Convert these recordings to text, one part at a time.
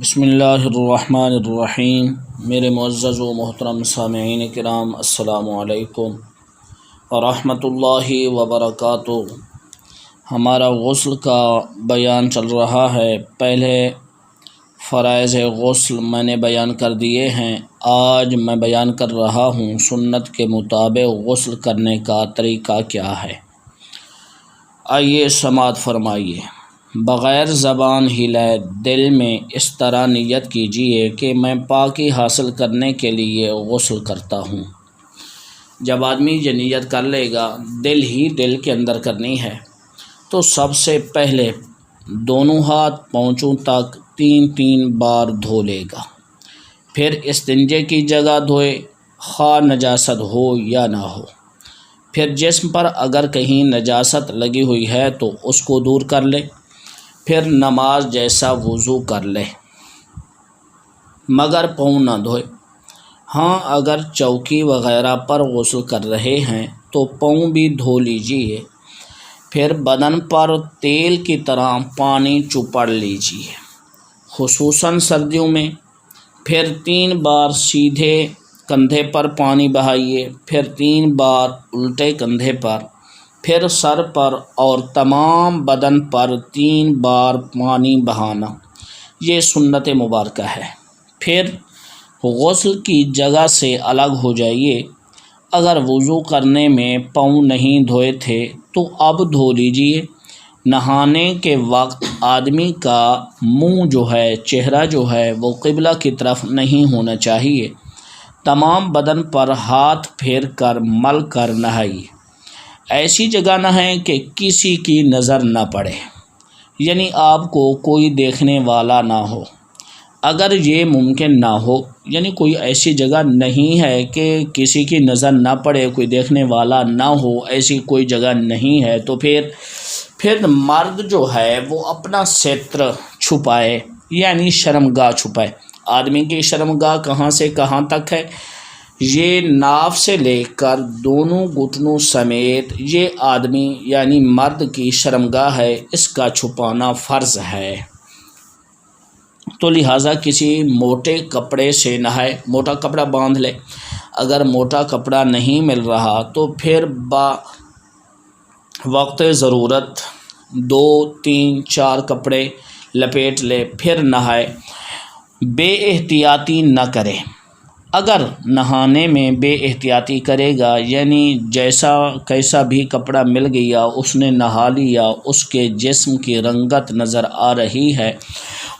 بسم اللہ الرحمن الرحیم۔ میرے معزز و محترم سامعین کرام، السلام علیکم ورحمۃ اللہ وبرکاتہ۔ ہمارا غسل کا بیان چل رہا ہے۔ پہلے فرائض غسل میں نے بیان کر دیے ہیں۔ آج میں بیان کر رہا ہوں سنت کے مطابق غسل کرنے کا طریقہ کیا ہے۔ آئیے سماعت فرمائیے۔ بغیر زبان ہلائے دل میں اس طرح نیت کیجیے کہ میں پاکی حاصل کرنے کے لیے غسل کرتا ہوں۔ جب آدمی یہ نیت کر لے گا، دل ہی دل کے اندر کرنی ہے، تو سب سے پہلے دونوں ہاتھ پاؤں تک 3 بار دھو لے گا۔ پھر استنجے کی جگہ دھوئے، خواہ نجاست ہو یا نہ ہو۔ پھر جسم پر اگر کہیں نجاست لگی ہوئی ہے تو اس کو دور کر لے۔ پھر نماز جیسا وضو کر لے، مگر پاؤں نہ دھوئے۔ ہاں، اگر چوکی وغیرہ پر غسل کر رہے ہیں تو پاؤں بھی دھو لیجئے۔ پھر بدن پر تیل کی طرح پانی چپڑ لیجئے، خصوصاً سردیوں میں۔ پھر 3 بار سیدھے کندھے پر پانی بہائیے، پھر 3 بار الٹے کندھے پر، پھر سر پر اور تمام بدن پر 3 بار پانی بہانا۔ یہ سنت مبارکہ ہے۔ پھر غسل کی جگہ سے الگ ہو جائیے۔ اگر وضو کرنے میں پاؤں نہیں دھوئے تھے تو اب دھو لیجئے۔ نہانے کے وقت آدمی کا منہ چہرہ وہ قبلہ کی طرف نہیں ہونا چاہیے۔ تمام بدن پر ہاتھ پھیر کر مل کر نہائیے۔ ایسی جگہ نہائیں کہ کسی کی نظر نہ پڑے، یعنی آپ کو کوئی دیکھنے والا نہ ہو۔ اگر یہ ممکن نہ ہو، یعنی کوئی ایسی جگہ نہیں ہے کہ کسی کی نظر نہ پڑے، کوئی دیکھنے والا نہ ہو، ایسی کوئی جگہ نہیں ہے، تو پھر مرد وہ اپنا ستر چھپائے، یعنی شرمگاہ چھپائے۔ آدمی کی شرمگاہ کہاں سے کہاں تک ہے؟ یہ ناف سے لے کر دونوں گھٹنوں سمیت یہ آدمی یعنی مرد کی شرمگاہ ہے، اس کا چھپانا فرض ہے۔ تو لہٰذا کسی موٹے کپڑے سے نہائے، موٹا کپڑا باندھ لے۔ اگر موٹا کپڑا نہیں مل رہا تو پھر وقت ضرورت 2 3 4 کپڑے لپیٹ لے، پھر نہائے۔ بے احتیاطی نہ کرے۔ اگر نہانے میں بے احتیاطی کرے گا، یعنی جیسا کیسا بھی کپڑا مل گیا اس نے نہا لیا، اس کے جسم کی رنگت نظر آ رہی ہے،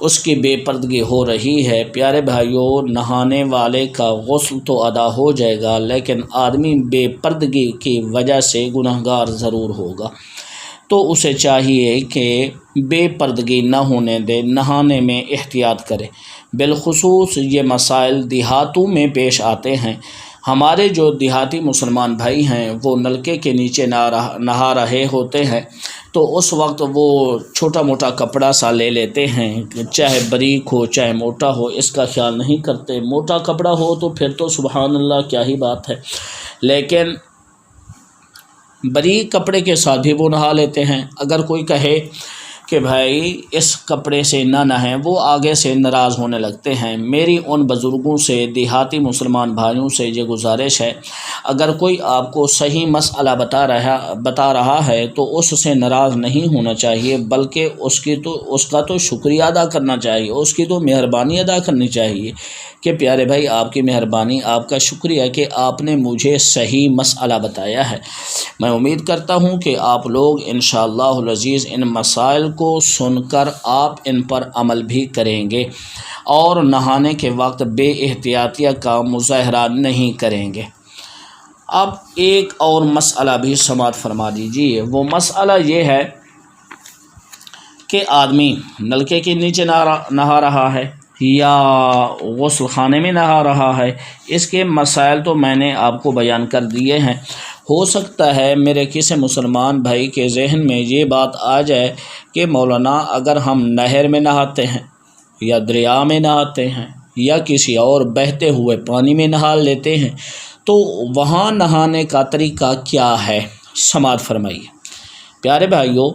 اس کی بے پردگی ہو رہی ہے، پیارے بھائیوں، نہانے والے کا غسل تو ادا ہو جائے گا، لیکن آدمی بے پردگی کی وجہ سے گنہگار ضرور ہوگا۔ تو اسے چاہیے کہ بے پردگی نہ ہونے دے، نہانے میں احتیاط کرے۔ بالخصوص یہ مسائل دیہاتوں میں پیش آتے ہیں۔ ہمارے جو دیہاتی مسلمان بھائی ہیں وہ نلکے کے نیچے نہا رہے ہوتے ہیں، تو اس وقت وہ چھوٹا موٹا کپڑا سا لے لیتے ہیں، چاہے باریک ہو چاہے موٹا ہو، اس کا خیال نہیں کرتے۔ موٹا کپڑا ہو تو پھر تو سبحان اللہ کیا ہی بات ہے، لیکن باریک کپڑے کے ساتھ بھی وہ نہا لیتے ہیں۔ اگر کوئی کہے کہ بھائی اس کپڑے سے نہ نہائیں، وہ آگے سے ناراض ہونے لگتے ہیں۔ میری ان بزرگوں سے، دیہاتی مسلمان بھائیوں سے یہ گزارش ہے، اگر کوئی آپ کو صحیح مسئلہ بتا رہا ہے تو اس سے ناراض نہیں ہونا چاہیے، بلکہ اس کا تو شکریہ ادا کرنا چاہیے، اس کی تو مہربانی ادا کرنی چاہیے کہ پیارے بھائی آپ کی مہربانی، آپ کا شکریہ کہ آپ نے مجھے صحیح مسئلہ بتایا ہے۔ میں امید کرتا ہوں کہ آپ لوگ انشاءاللہ العزیز ان مسائل کو سن کر آپ ان پر عمل بھی کریں گے اور نہانے کے وقت بے احتیاطی کا مظاہرہ نہیں کریں گے۔ اب ایک اور مسئلہ بھی سماعت فرما دیجیے۔ وہ مسئلہ یہ ہے کہ آدمی نلکے کے نیچے نہا رہا ہے یا غسل خانے میں نہا رہا ہے۔ اس کے مسائل تو میں نے آپ کو بیان کر دیے ہیں۔ ہو سکتا ہے میرے کسی مسلمان بھائی کے ذہن میں یہ بات آ جائے کہ مولانا اگر ہم نہر میں نہاتے ہیں یا دریا میں نہاتے ہیں یا کسی اور بہتے ہوئے پانی میں نہا لیتے ہیں تو وہاں نہانے کا طریقہ کیا ہے؟ سماعت فرمائیے۔ پیارے بھائیوں،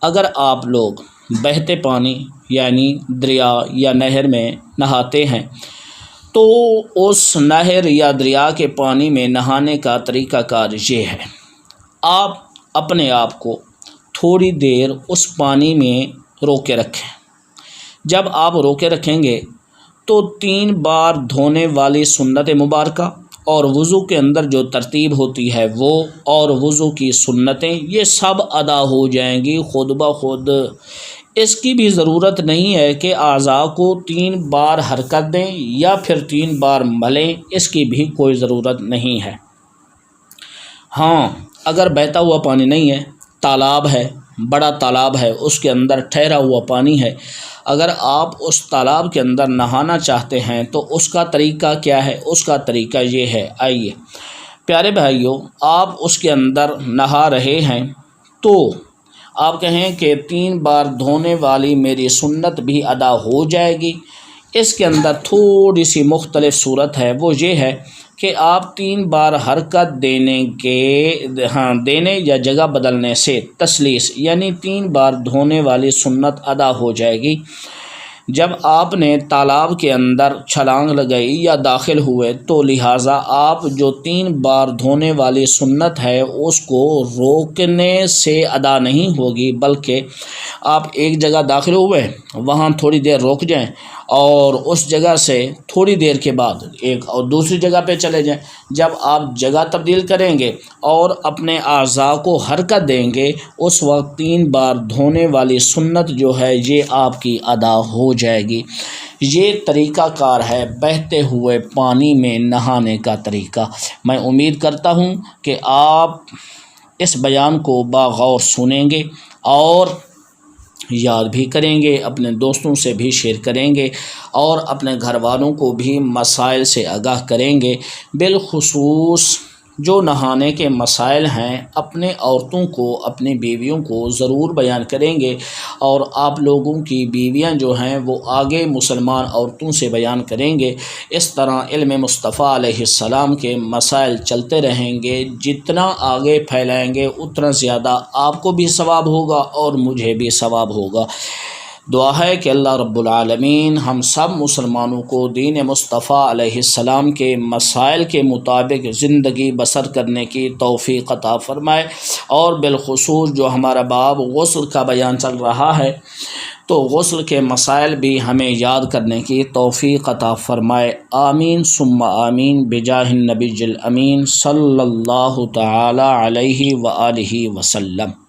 اگر آپ لوگ بہتے پانی یعنی دریا یا نہر میں نہاتے ہیں تو اس نہر یا دریا کے پانی میں نہانے کا طریقہ کار یہ ہے، آپ اپنے آپ کو تھوڑی دیر اس پانی میں روکے رکھیں۔ جب آپ روکے رکھیں گے تو 3 بار دھونے والی سنت مبارکہ اور وضو کے اندر جو ترتیب ہوتی ہے وہ اور وضو کی سنتیں یہ سب ادا ہو جائیں گی خود بخود۔ اس کی بھی ضرورت نہیں ہے کہ اعضاء کو 3 بار حرکت دیں یا پھر 3 بار ملیں، اس کی بھی کوئی ضرورت نہیں ہے۔ ہاں، اگر بہتا ہوا پانی نہیں ہے، تالاب ہے، بڑا تالاب ہے، اس کے اندر ٹھہرا ہوا پانی ہے، اگر آپ اس تالاب کے اندر نہانا چاہتے ہیں تو اس کا طریقہ کیا ہے؟ اس کا طریقہ یہ ہے، آئیے پیارے بھائیوں، آپ اس کے اندر نہا رہے ہیں تو آپ کہیں کہ 3 بار دھونے والی میری سنت بھی ادا ہو جائے گی۔ اس کے اندر تھوڑی سی مختلف صورت ہے، وہ یہ ہے کہ آپ 3 بار حرکت دینے یا جگہ بدلنے سے تسلیس یعنی 3 بار دھونے والی سنت ادا ہو جائے گی۔ جب آپ نے تالاب کے اندر چھلانگ لگائی یا داخل ہوئے تو لہٰذا آپ جو 3 بار دھونے والی سنت ہے اس کو روکنے سے ادا نہیں ہوگی، بلکہ آپ ایک جگہ داخل ہوئے وہاں تھوڑی دیر روک جائیں اور اس جگہ سے تھوڑی دیر کے بعد ایک اور دوسری جگہ پہ چلے جائیں۔ جب آپ جگہ تبدیل کریں گے اور اپنے اعضاء کو حرکت دیں گے اس وقت 3 بار دھونے والی سنت جو ہے یہ آپ کی ادا ہو جائے گی۔ یہ طریقہ کار ہے بہتے ہوئے پانی میں نہانے کا طریقہ۔ میں امید کرتا ہوں کہ آپ اس بیان کو باغور سنیں گے اور یاد بھی کریں گے، اپنے دوستوں سے بھی شیئر کریں گے اور اپنے گھر والوں کو بھی مسائل سے آگاہ کریں گے۔ بالخصوص جو نہانے کے مسائل ہیں اپنے عورتوں کو، اپنی بیویوں کو ضرور بیان کریں گے اور آپ لوگوں کی بیویاں جو ہیں وہ آگے مسلمان عورتوں سے بیان کریں گے۔ اس طرح علم مصطفیٰ علیہ السلام کے مسائل چلتے رہیں گے، جتنا آگے پھیلائیں گے اتنا زیادہ آپ کو بھی ثواب ہوگا اور مجھے بھی ثواب ہوگا۔ دعا ہے کہ اللہ رب العالمین ہم سب مسلمانوں کو دین مصطفیٰ علیہ السلام کے مسائل کے مطابق زندگی بسر کرنے کی توفیق عطا فرمائے، اور بالخصوص جو ہمارا باب غسل کا بیان چل رہا ہے تو غسل کے مسائل بھی ہمیں یاد کرنے کی توفیق عطا فرمائے۔ آمین ثم آمین بجاہ النبی الامین صلی اللہ تعالی علیہ وآلہ وسلم۔